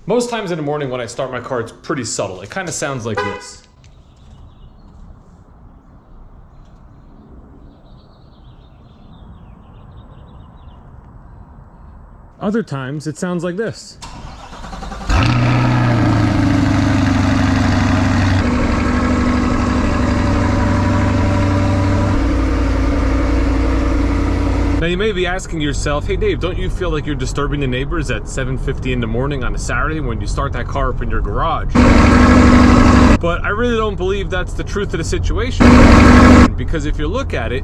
Most times in the morning when I start my car, it's pretty subtle. It kind of sounds like this. Other times it sounds like this. Now you may be asking yourself, hey Dave, don't you feel like you're disturbing the neighbors at 7:50 in the morning on a Saturday when you start that car up in your garage? But I really don't believe that's the truth of the situation. Because if you look at it,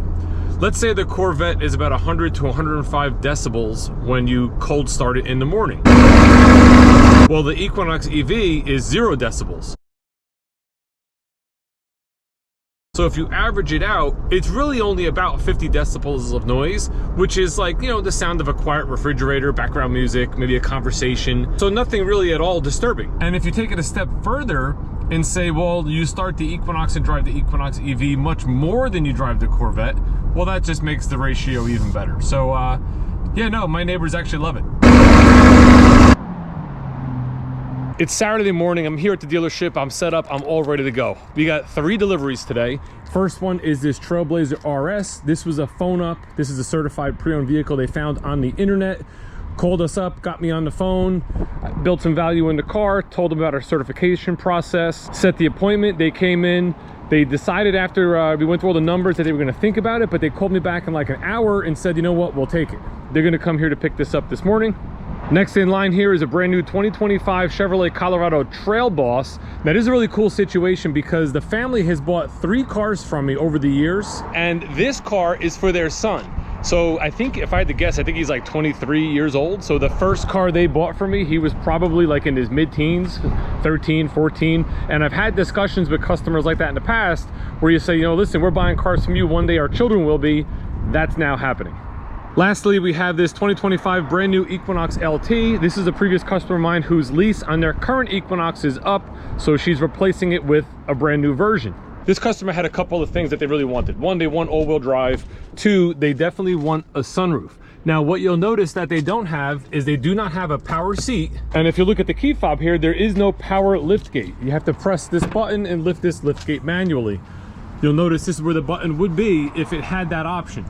let's say the Corvette is about 100 to 105 decibels when you cold start it in the morning. Well, the Equinox EV is 0 decibels. So if you average it out, it's really only about 50 decibels of noise, which is like, you know, the sound of a quiet refrigerator, background music, maybe a conversation. So nothing really at all disturbing. And if you take it a step further and say, well, you start the Equinox and drive the Equinox EV much more than you drive the Corvette, well, that just makes the ratio even better. So yeah, no, my neighbors actually love it. It's Saturday morning, I'm here at the dealership, I'm set up, I'm all ready to go. We got 3 deliveries today. First one is this Trailblazer RS. This was a phone up. This is a certified pre-owned vehicle they found on the internet. Called us up, got me on the phone, built some value in the car, told them about our certification process, set the appointment. They came in, they decided after we went through all the numbers that they were gonna think about it, but they called me back in like an hour and said, you know what, we'll take it. They're gonna come here to pick this up this morning. Next in line here is a brand new 2025 Chevrolet Colorado Trail Boss. That is a really cool situation because the family has bought 3 cars from me over the years, and this car is for their son. So I think, if I had to guess, I think he's like 23 years old. So the first car they bought for me, he was probably like in his mid-teens, 13, 14. And I've had discussions with customers like that in the past where you say, you know, listen, we're buying cars from you, one day our children will be. That's now happening. Lastly, we have this 2025 brand new Equinox LT. This is a previous customer of mine whose lease on their current Equinox is up, so she's replacing it with a brand new version. This customer had a couple of things that they really wanted. 1, they want all-wheel drive. 2, they definitely want a sunroof. Now, what you'll notice that they don't have is they do not have a power seat. And if you look at the key fob here, there is no power liftgate. You have to press this button and lift this liftgate manually. You'll notice this is where the button would be if it had that option.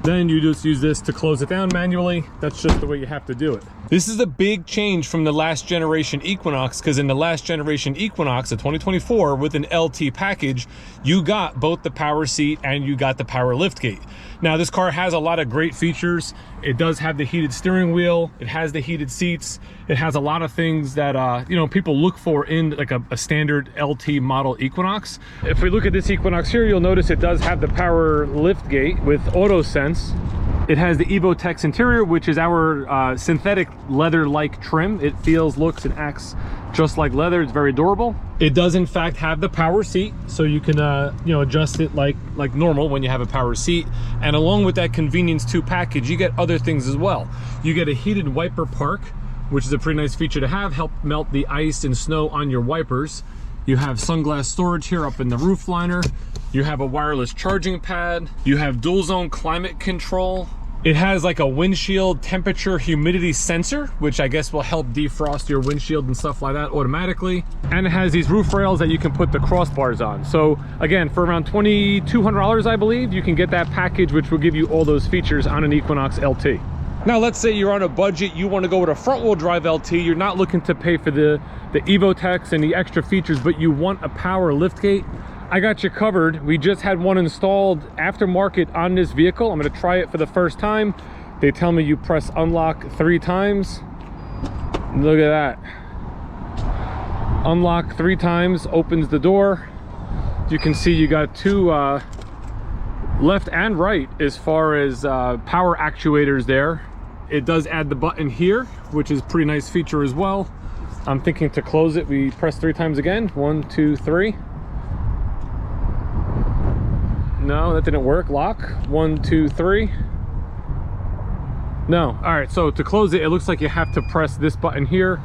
Then you just use this to close it down manually. That's just the way you have to do it. This is a big change from the last generation Equinox, because in the last generation Equinox, the 2024, with an LT package, you got both the power seat and you got the power liftgate. Now, this car has a lot of great features. It does have the heated steering wheel. It has the heated seats. It has a lot of things that, you know, people look for in like a standard LT model Equinox. If we look at this Equinox here, you'll notice it does have the power liftgate with auto sense. It has the EvoTex interior, which is our synthetic leather-like trim. It feels, looks, and acts just like leather. It's very durable. It does, in fact, have the power seat, so you can, you know, adjust it like normal when you have a power seat. And along with that Convenience 2 package, you get other things as well. You get a heated wiper park, which is a pretty nice feature to have. Help melt the ice and snow on your wipers. You have sunglass storage here up in the roof liner. You have a wireless charging pad. You have dual zone climate control. It has like a windshield temperature humidity sensor, which I guess will help defrost your windshield and stuff like that automatically. And it has these roof rails that you can put the crossbars on. So again, for around $2,200, I believe, you can get that package, which will give you all those features on an Equinox LT. Now, let's say you're on a budget, you want to go with a front-wheel drive LT, you're not looking to pay for the EvoTex and the extra features, but you want a power liftgate. I got you covered. We just had one installed aftermarket on this vehicle. I'm going to try it for the first time. They tell me you press unlock 3 times. Look at that. Unlock 3 times, opens the door. You can see you got 2 left and right as far as power actuators there. It does add the button here, which is a pretty nice feature as well. I'm thinking to close it, we press 3 times again. 1, 2, 3. No, that didn't work. Lock. 1, 2, 3. No. All right, so to close it, it looks like you have to press this button here.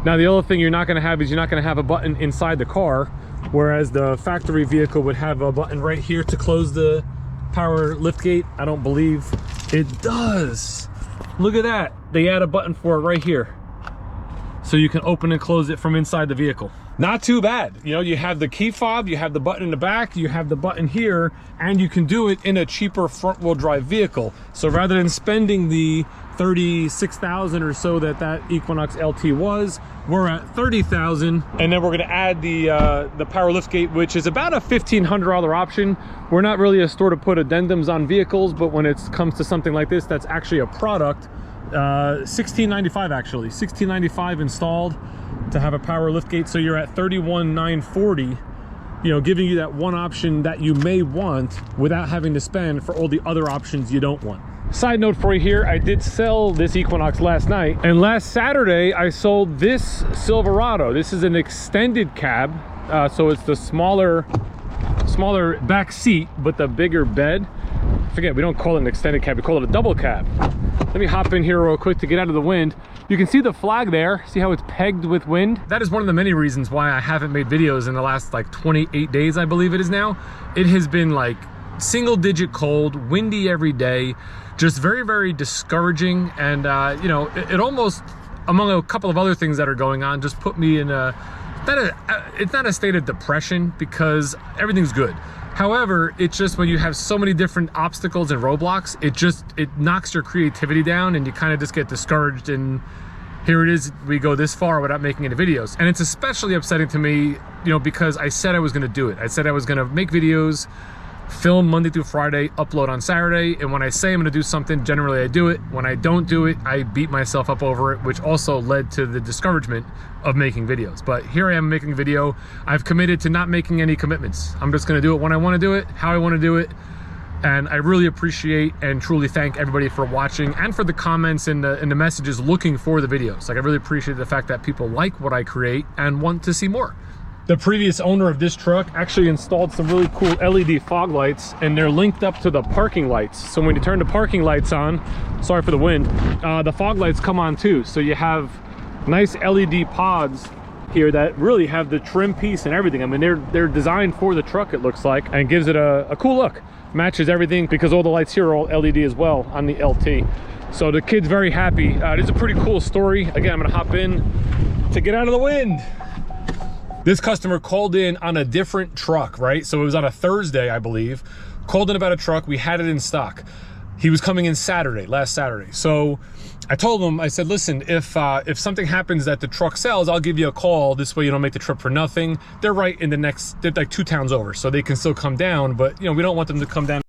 Now, the other thing you're not going to have is you're not going to have a button inside the car, whereas the factory vehicle would have a button right here to close the power liftgate. I don't believe it does. Look at that. They add a button for it right here. so you can open and close it from inside the vehicle. Not too bad. You know, you have the key fob, you have the button in the back, you have the button here, and you can do it in a cheaper front wheel drive vehicle. So rather than spending the 36,000 or so that Equinox LT was, we're at 30,000, and then we're going to add the power liftgate, which is about a $1,500 option. We're not really a store to put addendums on vehicles, but when it comes to something like this, that's actually a product. $16.95 actually, $16.95 installed to have a power liftgate. So you're at $31,940. You know, giving you that one option that you may want without having to spend for all the other options you don't want. Side note for you here, I did sell this Equinox last night, and last Saturday I sold this Silverado. This is an extended cab, so it's the smaller back seat but the bigger bed. Forget, we don't call it an extended cab, we call it a double cab. Let me hop in here real quick to get out of the wind. You can see the flag there. See how it's pegged with wind? That is one of the many reasons why I haven't made videos in the last like 28 days, I believe it is now. It has been like single digit cold, windy every day, just very, very discouraging. And you know, it almost, among a couple of other things that are going on, just put me in it's not a state of depression because everything's good. However, it's just when you have so many different obstacles and roadblocks, it knocks your creativity down, and you kind of just get discouraged. And here it is, we go this far without making any videos. And it's especially upsetting to me, you know, because I said I was gonna do it. I said I was gonna make videos, film Monday through Friday, upload on Saturday, and when I say I'm gonna do something, generally I do it. When I don't do it, I beat myself up over it, which also led to the discouragement of making videos. But here I am making a video. I've committed to not making any commitments. I'm just gonna do it when I wanna do it, how I wanna do it. And I really appreciate and truly thank everybody for watching and for the comments and the messages looking for the videos. Like, I really appreciate the fact that people like what I create and want to see more. The previous owner of this truck actually installed some really cool LED fog lights, and they're linked up to the parking lights. So when you turn the parking lights on, sorry for the wind, the fog lights come on too. So you have nice LED pods here that really have the trim piece and everything. I mean, they're designed for the truck, it looks like, and gives it a cool look. Matches everything because all the lights here are all LED as well on the LT. So the kid's very happy. It is a pretty cool story. Again, I'm gonna hop in to get out of the wind. This customer called in on a different truck, right? So it was on a Thursday, I believe. Called in about a truck, we had it in stock. He was coming in last Saturday. So I told him, I said, listen, if something happens that the truck sells, I'll give you a call. This way you don't make the trip for nothing. They're right in they're like 2 towns over, so they can still come down, but you know, we don't want them to come down.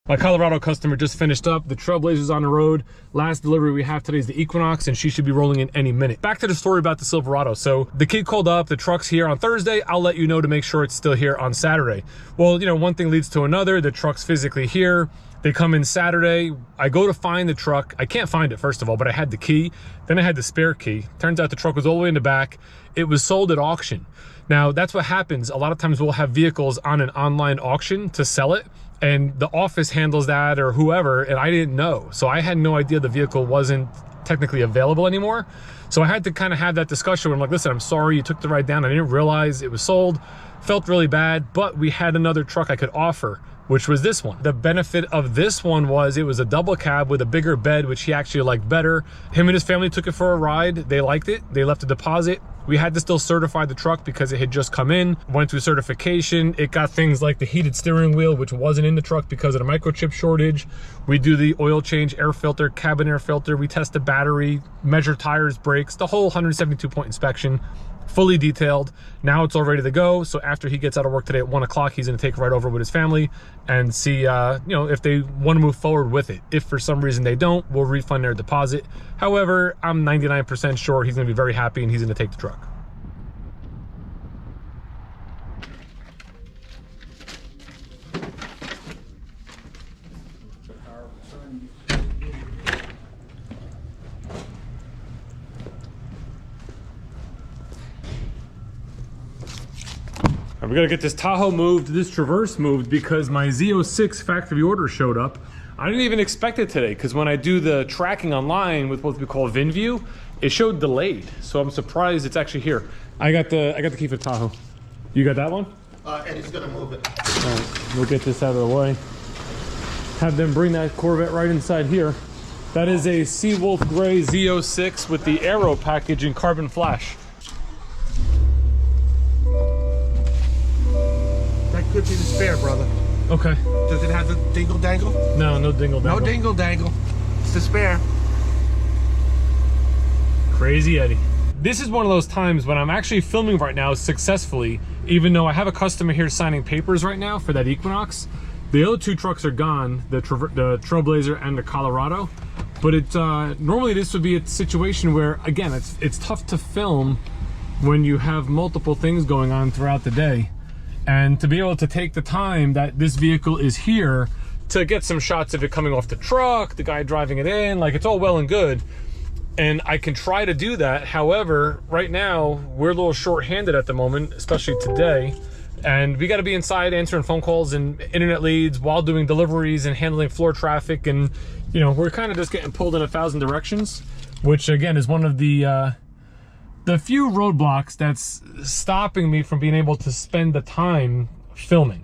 My Colorado customer just finished up. The Trailblazer's on the road. Last delivery we have today is the Equinox, and she should be rolling in any minute. Back to the story about the Silverado. So the kid called up, the truck's here on Thursday. I'll let you know to make sure it's still here on Saturday. Well, you know, one thing leads to another. The truck's physically here. They come in Saturday. I go to find the truck. I can't find it, first of all, but I had the key. Then I had the spare key. Turns out the truck was all the way in the back. It was sold at auction. Now, that's what happens. A lot of times we'll have vehicles on an online auction to sell it, and the office handles that or whoever, and I didn't know. So I had no idea the vehicle wasn't technically available anymore. So I had to kind of have that discussion where I'm like, listen, I'm sorry you took the ride down. I didn't realize it was sold. Felt really bad, but we had another truck I could offer, which was this one. The benefit of this one was it was a double cab with a bigger bed, which he actually liked better. Him and his family took it for a ride. They liked it. They left a deposit. We had to still certify the truck because it had just come in, went through certification. It got things like the heated steering wheel, which wasn't in the truck because of the microchip shortage. We do the oil change, air filter, cabin air filter. We test the battery, measure tires, brakes, the whole 172-point inspection. Fully detailed. Now it's all ready to go. So after he gets out of work today at 1 o'clock, he's going to take it right over with his family and see, you know, if they want to move forward with it. If for some reason they don't, we'll refund their deposit. However, I'm 99% sure he's going to be very happy and he's going to take the truck. We gotta get this Tahoe moved, this Traverse moved, because my Z06 factory order showed up. I didn't even expect it today, because when I do the tracking online with what we call VinView, it showed delayed. So I'm surprised it's actually here. I got the key for the Tahoe. You got that one? Eddie's gonna move it. All right, we'll get this out of the way. Have them bring that Corvette right inside here. That is a Seawolf Gray Z06 with the Aero package in carbon flash. That could be the spare, brother. Okay. Does it have the dingle dangle? No, no dingle dangle. No dingle dangle. It's the spare. Crazy Eddie. This is one of those times when I'm actually filming right now successfully, even though I have a customer here signing papers right now for that Equinox. The other two trucks are gone, the Trailblazer and the Colorado. But it normally this would be a situation where, again, it's tough to film when you have multiple things going on throughout the day. And to be able to take the time that this vehicle is here to get some shots of it coming off the truck, the guy driving it in, like, it's all well and good. And I can try to do that. However, right now, we're a little short-handed at the moment, especially today. And we got to be inside answering phone calls and internet leads while doing deliveries and handling floor traffic. And, you know, we're kind of just getting pulled in 1,000 directions, which, again, is one of the few roadblocks that's stopping me from being able to spend the time filming.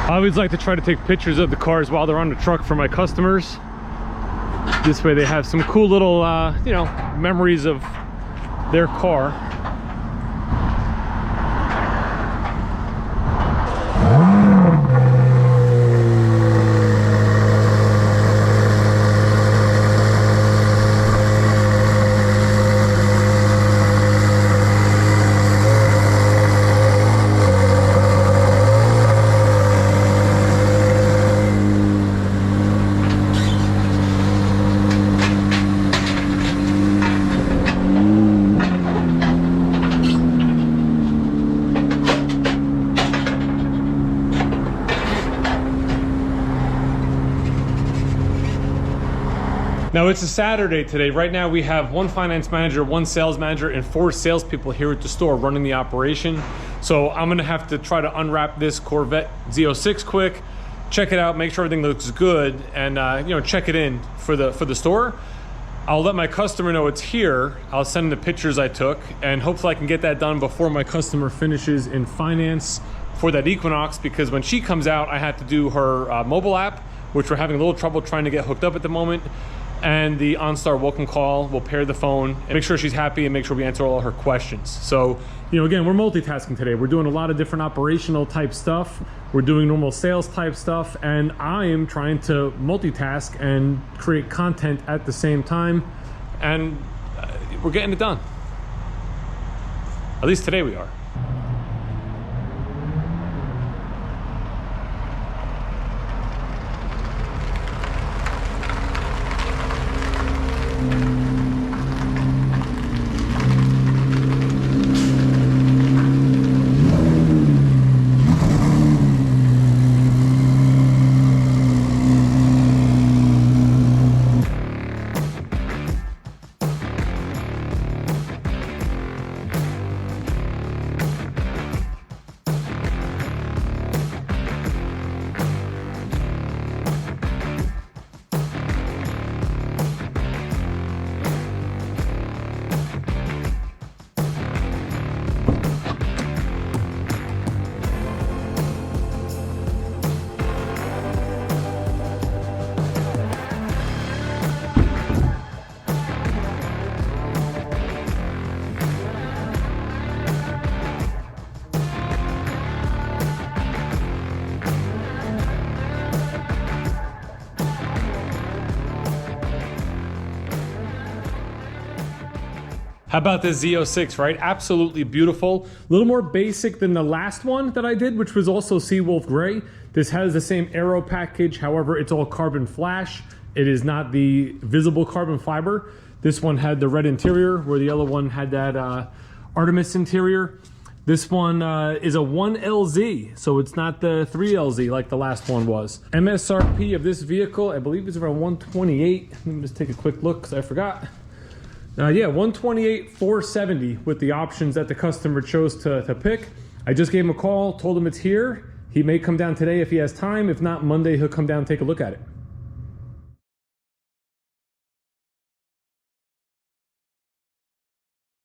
I always like to try to take pictures of the cars while they're on the truck for my customers. This way they have some cool little, you know, memories of their car. Now it's a Saturday today. Right now we have one finance manager, one sales manager, and 4 salespeople here at the store running the operation. So I'm gonna have to try to unwrap this Corvette Z06 quick, check it out, make sure everything looks good, and you know, check it in for the store. I'll let my customer know it's here. I'll send them the pictures I took, and hopefully I can get that done before my customer finishes in finance for that Equinox, because when she comes out, I have to do her mobile app, which we're having a little trouble trying to get hooked up at the moment. And the OnStar welcome call will pair the phone and make sure she's happy and make sure we answer all her questions. So, you know, again, we're multitasking today. We're doing a lot of different operational type stuff. We're doing normal sales type stuff. And I am trying to multitask and create content at the same time. And we're getting it done. At least today we are. How about this Z06, right? Absolutely beautiful. A little more basic than the last one that I did, which was also Seawolf Gray. This has the same Aero package. However, it's all carbon flash. It is not the visible carbon fiber. This one had the red interior, where the other one had that Artemis interior. This one is a 1LZ, so it's not the 3LZ like the last one was. MSRP of this vehicle, I believe, is around 128. Let me just take a quick look because I forgot. Yeah, 128,470 with the options that the customer chose to pick. I just gave him a call, told him it's here. He may come down today if he has time. If not, Monday he'll come down and take a look at it.